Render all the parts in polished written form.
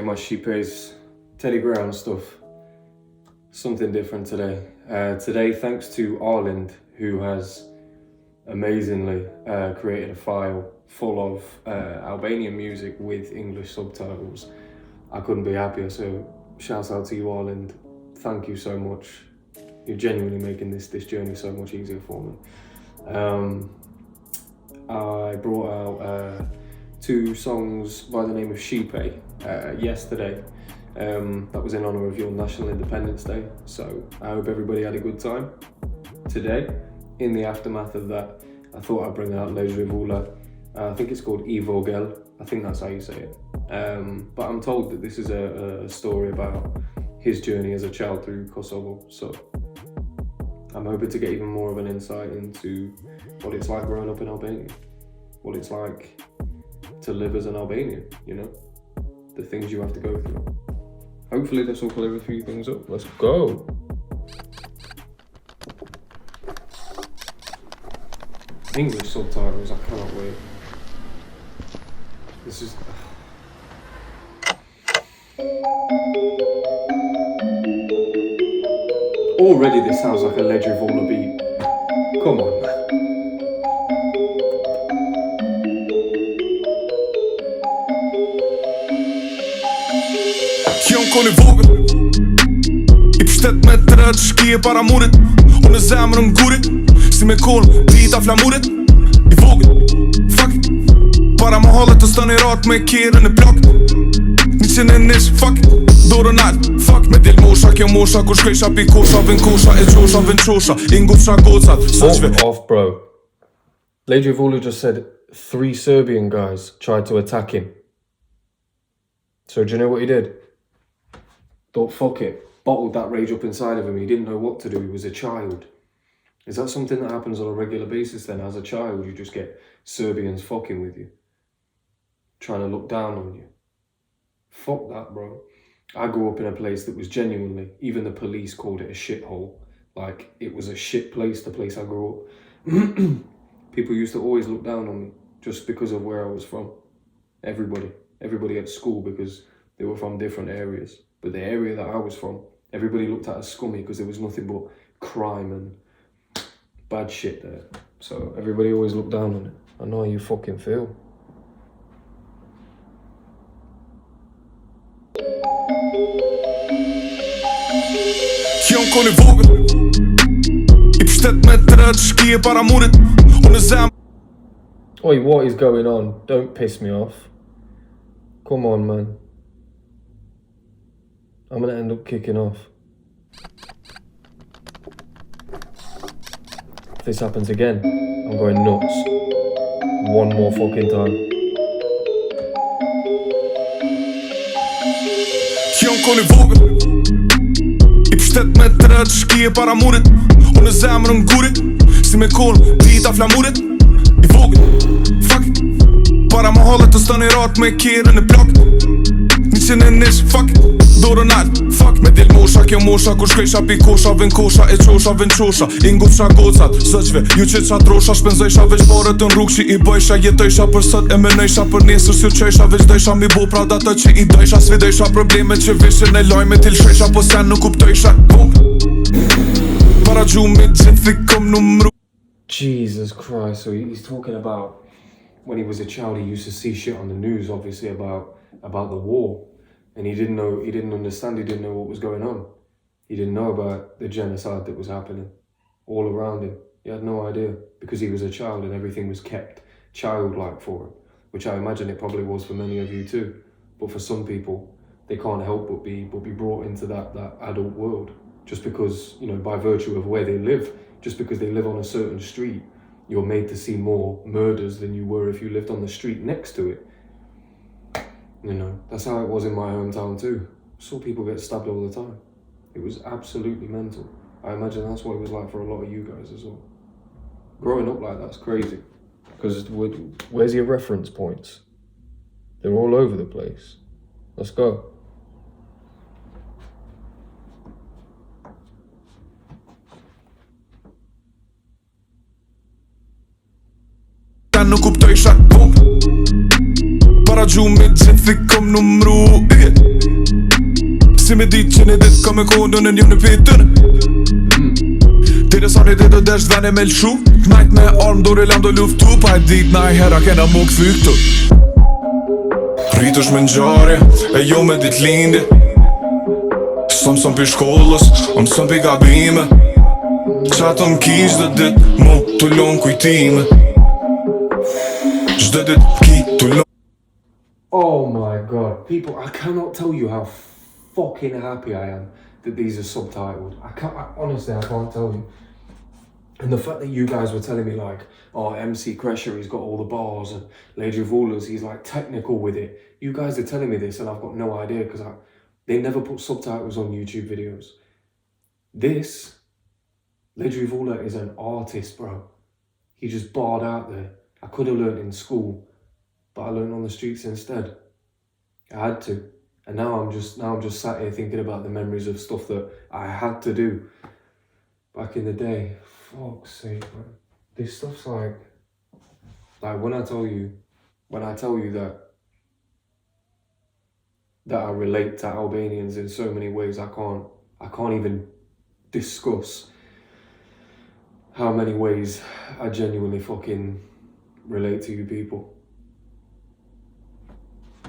my shqipes Telegram stuff. Something different today. Today, thanks to Ireland, who has amazingly created a file full of Albanian music with English subtitles. I couldn't be happier, so shouts out to you, Ireland. Thank you so much. You're genuinely making this journey so much easier for me. I brought out 2 songs by the name of shqipes yesterday. That was in honor of your National Independence Day, so I hope everybody had a good time. Today, in the aftermath of that, I thought I'd bring out Ledri Vula. I think it's called Vogel. I think that's how you say it. But I'm told that this is a story about his journey as a child through Kosovo, so I'm hoping to get even more of an insight into what it's like growing up in Albania, what it's like to live as an Albanian, you know, the things you have to go through. Hopefully this will clear a few things up. Let's go. English subtitles, I cannot wait. This is... Already this sounds like a Ledri Vula beat. Come on, man. Kon I Vogel I pështet me të rëtë shkije para murit Unë zemrë m'gurit Si me kolë dita flamurit I Vogel Fuck it Para më hallet të stani rat me kjerën e plak Një që në nish Fuck it Dorën alë Fuck Me del mosha kjo mosha Kur shkejsha pi kosha Vën kosha E qosha vën qosha Ingusha gocat Off bro. Ledri Vula just said 3 Serbian guys tried to attack him. So do you know what he did? Thought, fuck it, bottled that rage up inside of him. He didn't know what to do, he was a child. Is that something that happens on a regular basis then? As a child, you just get Serbians fucking with you, trying to look down on you. Fuck that, bro. I grew up in a place that was genuinely, even the police called it a shithole. Like, it was a shit place, the place I grew up. People used to always look down on me, just because of where I was from. Everybody at school, because they were from different areas. But the area that I was from, everybody looked at as scummy because there was nothing but crime and bad shit there. So everybody always looked down on it. I know how you fucking feel. Kjon kon I Vogel I pështet me të rëtë shkije para murit Unë zemrë Oi, what is going on? Don't piss me off. Come on, man. I'm gonna end up kicking off. If this happens again, I'm going nuts. One more fucking time. Kjon kon I Vogel I pështet me të rëtë shkije para murit Unë zemrë m'gurit Si me kolë dita flamurit I Vogel Fuck it Para më hallet të stani rat me kjerën e plak Një që në nish Fuck it Dorën alë Fuck Me del mosha kjo mosha Kur shkejsha pi kosha Vën kosha E qosha vën qosha Ingusha gocat Sëqve Ju që qa trosha Shpenzojsha veç barët në rrug që I bëjsha Jetojsha për sët E menojsha për nesër Si u qojsha Veç dojsha mi bo pravda të që I dojsha Svidojsha probleme që vishin e lojme Til shojsha Po sen nuk kuptojsha Para gjumit gjithi kom numru Jesus Christ, so he's talking about when he was a child, he used to see shit on the news, obviously, about the war. And he didn't understand, he didn't know what was going on. He didn't know about the genocide that was happening all around him. He had no idea, because he was a child and everything was kept childlike for him, which I imagine it probably was for many of you too. But for some people, they can't help but be brought into that adult world, just because, you know, by virtue of where they live, just because they live on a certain street, you're made to see more murders than you were if you lived on the street next to it. You know, that's how it was in my hometown too. I saw people get stabbed all the time. It was absolutely mental. I imagine that's what it was like for a lot of you guys as well. Growing up like that's crazy. Because where's your reference points? They're all over the place. Let's go. Nuk kuptoj shak Para gjumit gjithi kom numru me dit që në dit ka me kohë në një në pitën Tire sa një dit o desh dhene me lëshu Knajt me armë dore lam do luftu Pa e dit na i hera kena mu këthy këtu Rritush me nxarje e jo me dit lindi Sëm për shkollës, sëm për gabime Qatë m'kish dhe dit mu të lon kujtime Çdo dit ki të lon Oh my god, people, I cannot tell you how fucking happy I am that these are subtitled. Honestly, I can't tell you. And the fact that you guys were telling me like, oh, MC Crusher, he's got all the bars, and Ledri Vula's, he's like technical with it. You guys are telling me this and I've got no idea because they never put subtitles on YouTube videos. This, Ledri Vula is an artist, bro. He just barred out there. I could have learned in school, but I learned on the streets instead. I had to. And now I'm just sat here thinking about the memories of stuff that I had to do back in the day. Fuck's sake, man. This stuff's like when I tell you that I relate to Albanians in so many ways, I can't even discuss how many ways I genuinely fucking relate to you people.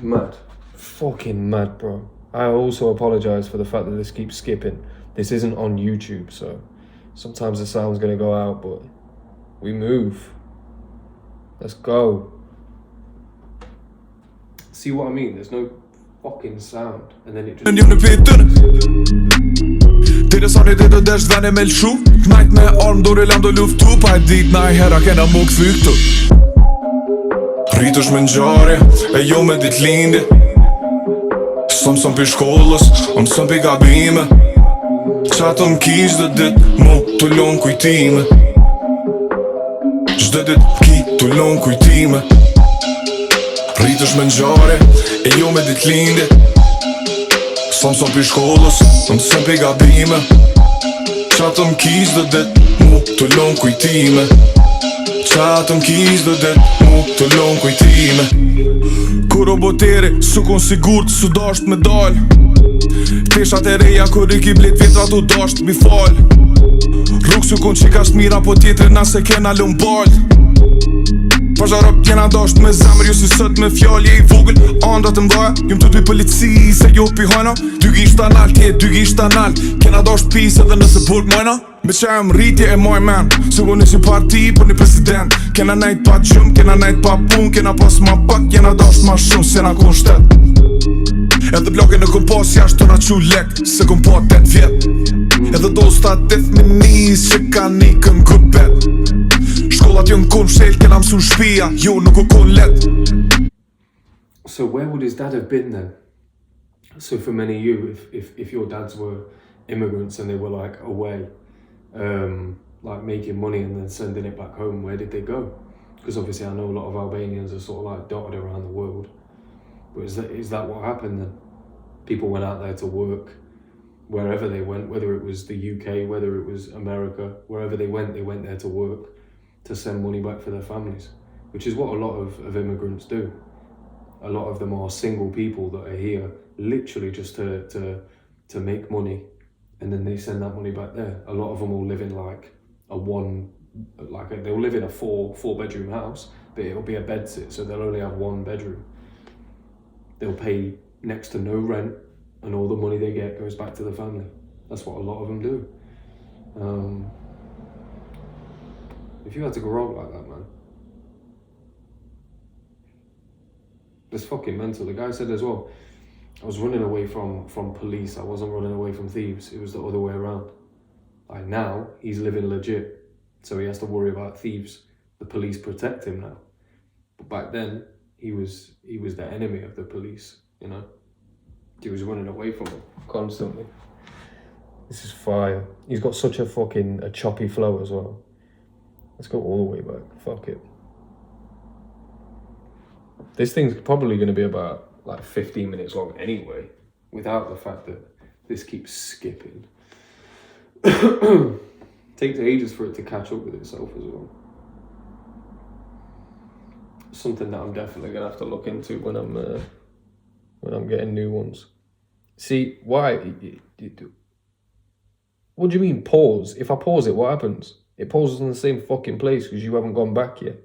Mad. Fucking mad, bro. I also apologize for the fact that this keeps skipping. This isn't on YouTube, so sometimes the sound's gonna go out, but we move. Let's go. See what I mean? There's no fucking sound, and then it just... Tire sa një dit o desh dhene me lëshu Knajt me armë dore lam do luftu Pa e dit na i hera kena mu këthy këtu Rritush me nxarje e jo me dit lindi Sëm për shkollës, sëm për gabime Qatë m'kish dhe dit mu të lon kujtime Çdo dit ki të lon kujtime Rritush me nxarje e jo me dit lindi Sëm për shkollës, sëm për gabime Qatë m'kish dhe dit mu të lon kujtime Qatë m'kish dhe dit mu të lon kujtime Kur o botere, su kon sigurt, su dasht me dal Teshat e reja, kur i ki blet vjetrat u dasht mi fal Rrug su kon qikasht mira, po tjetër nase kena lën bal Pazharop jena dasht me zemër, jo si sët me fjallje i vogël Andrat e mdoja, jom të t'vi polici, se jo pi hajna Dy gisht analt, dy gisht analt Kena dasht pis edhe nëse burg majna Me që e më rritje e moj men Se u një si parti për një president Kena najt pa gjumë, kena najt pa pun Kena pas ma pak, jena dasht ma shumë Se na kun shtet Edhe bloke në kom pas jashtë të na qu lek Se kom pa 8 vjet Edhe dosta 10 minis që ka nikën këpet Shkollat jo n'kon shel, kena mësu shpia Jo nuk u kon let So where would his dad have been then? So for many of you, if your dads were immigrants and they were like away like making money and then sending it back home, where did they go? Because obviously I know a lot of Albanians are sort of like dotted around the world. But is that what happened then? People went out there to work wherever they went, whether it was the UK, whether it was America, wherever they went there to work, to send money back for their families, which is what a lot of immigrants do. A lot of them are single people that are here literally just to make money, and then they send that money back there. A lot of them will live in they'll live in a four bedroom house, but it'll be a bedsit, so they'll only have one bedroom. They'll pay next to no rent, and all the money they get goes back to the family. That's what a lot of them do. If you had to grow up like that, man, it's fucking mental. The guy said as well, I was running away from police. I wasn't running away from thieves. It was the other way around. Like now, he's living legit, so he has to worry about thieves. The police protect him now. But back then, he was the enemy of the police, you know? He was running away from them constantly. This is fire. He's got such a choppy flow as well. Let's go all the way back. Fuck it. This thing's probably going to be about like 15 minutes long anyway, without the fact that this keeps skipping. Takes ages for it to catch up with itself as well. Something that I'm definitely going to have to look into when I'm getting new ones. See, why? What do you mean pause? If I pause it, what happens? It pauses in the same fucking place because you haven't gone back yet.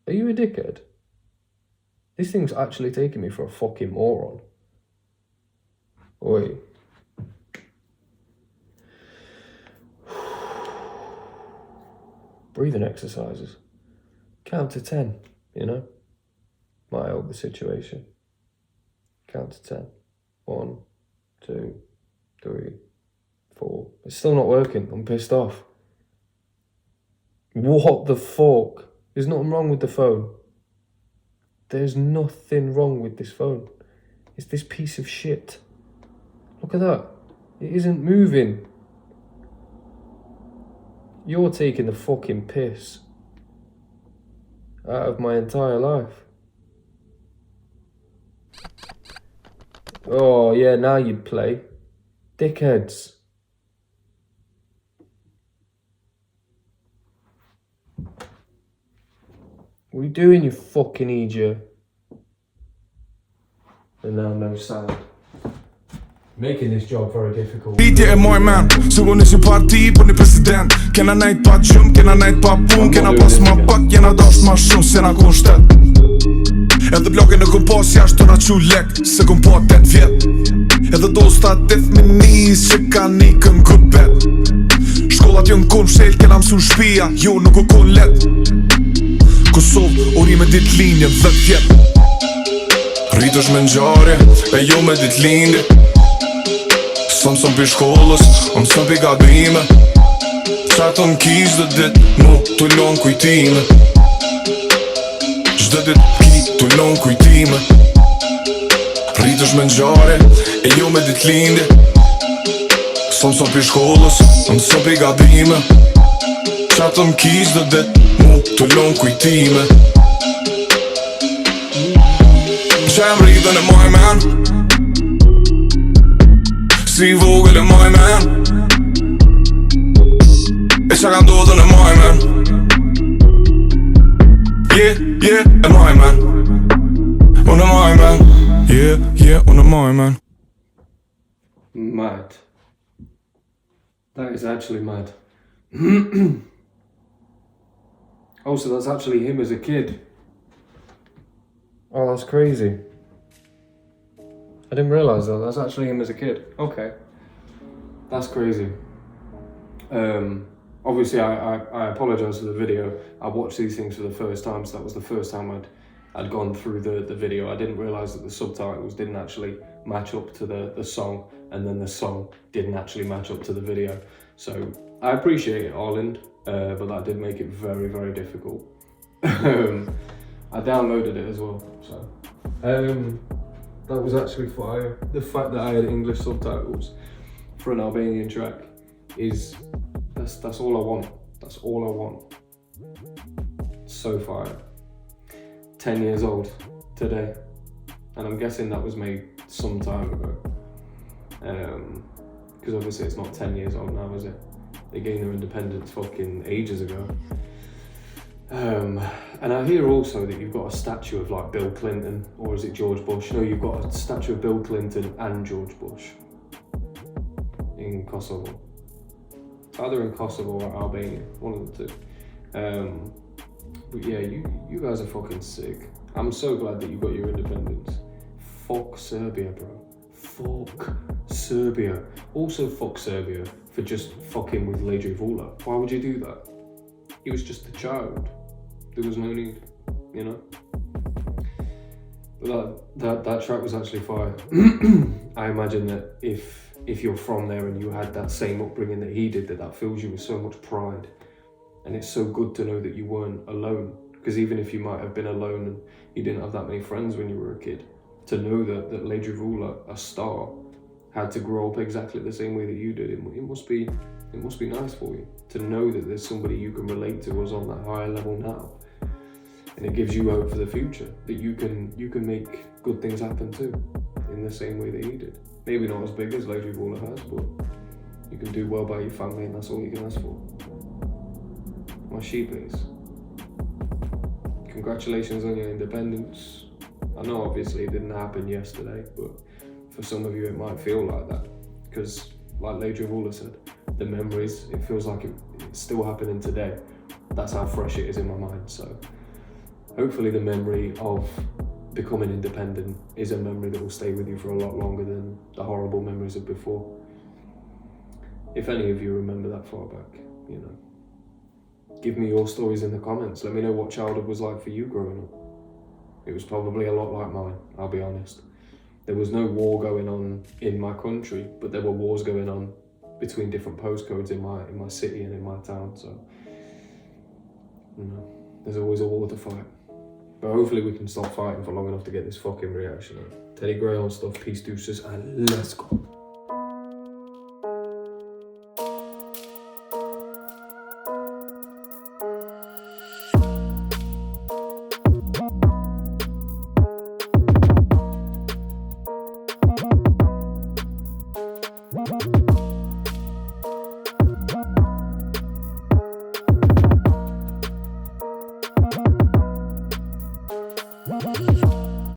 Are you a dickhead? This thing's actually taking me for a fucking moron. Wait. Breathing exercises. Count to 10, you know? Might help the situation. Count to 10. 1, 2, 3, 4. It's still not working. I'm pissed off. What the fuck? There's nothing wrong with the phone. There's nothing wrong with this phone. It's this piece of shit. Look at that. It isn't moving. You're taking the fucking piss out of my entire life. Oh, yeah, now you'd play. Dickheads. What are you doing, you fucking idiot? And now no sound. Making this job very difficult. Jag är my man, så hon är sin parti på ny president. Kan han night pa chum, kan han night pa boom, kan han pass ma pak, kan han dash ma shum, sen han korstet. Edhe bloggen e kom pas jashtë të na qullek, se kom pa 8 vjet. Edhe do sta def me nis, që ka nikën këpet. Shkollat jën kon fshel, kena msu shpia, jo nuk u kon let. Kosovë, ori me dit linjën 10 vjet. Rritësh me nxarje, e jo me dit lindje. Som pi shkollës, som pi gabime. Qa të m'kish dhe dit, mu të lon kujtime. Çdo dit ki të lon kujtime. Rritësh me nxarje, e jo me dit lindje. Som pi shkollës, som pi gabime. Qa të m'kish dhe dit, mu të lon kujtime. Qa jam rritën e my man, si Vogel e my man. E qa ka ndodhën e my man. Yeah, e my man. Unë e my man. Yeah, unë e my man. Mad. That is actually mad. Oh, so that's actually him as a kid. Oh, that's crazy. I didn't realise that. That's actually him as a kid. Okay. That's crazy. Obviously, I apologise for the video. I watched these things for the first time, so that was the first time I'd gone through the video. I didn't realise that the subtitles didn't actually match up to the song, and then the song didn't actually match up to the video. So I appreciate it, Arland, but that did make it very, very difficult. I downloaded it as well, so that was actually fire. The fact that I had English subtitles for an Albanian track is that's all I want. That's all I want. So fire. 10 years old today, and I'm guessing that was made some time ago. Because obviously it's not 10 years old now, is it? They gained their independence fucking ages ago. And I hear also that you've got a statue of like Bill Clinton, or is it George Bush? No, you've got a statue of Bill Clinton and George Bush in Kosovo. It's either in Kosovo or Albania, one of the two. But yeah, you guys are fucking sick. I'm so glad that you got your independence. Fuck Serbia, bro. Fuck Serbia. Also fuck Serbia for just fucking with Ledri Vula. Why would you do that? He was just a child. There was no need, you know? But that track was actually fire. I imagine that if you're from there and you had that same upbringing that he did, that fills you with so much pride. And it's so good to know that you weren't alone. Because even if you might have been alone and you didn't have that many friends when you were a kid, to know that Ledri Vula, a star, had to grow up exactly the same way that you did, it must be nice for you to know that there's somebody you can relate to who's on that higher level now. And it gives you hope for the future, that you can make good things happen too, in the same way that he did. Maybe not as big as Ledri Vula has, but you can do well by your family, and that's all you can ask for. My shqipes, congratulations on your independence. I know obviously it didn't happen yesterday, but for some of you it might feel like that. Because like Ledri Vula said, the memories, it feels like it's still happening today. That's how fresh it is in my mind. So hopefully the memory of becoming independent is a memory that will stay with you for a lot longer than the horrible memories of before. If any of you remember that far back, you know, give me your stories in the comments. Let me know what childhood was like for you growing up. It was probably a lot like mine, I'll be honest. There was no war going on in my country, but there were wars going on between different postcodes in my city and in my town. So, you know, there's always a war to fight. But hopefully we can stop fighting for long enough to get this fucking reaction out. Teddy Gray on stuff, peace, deuces, and let's go.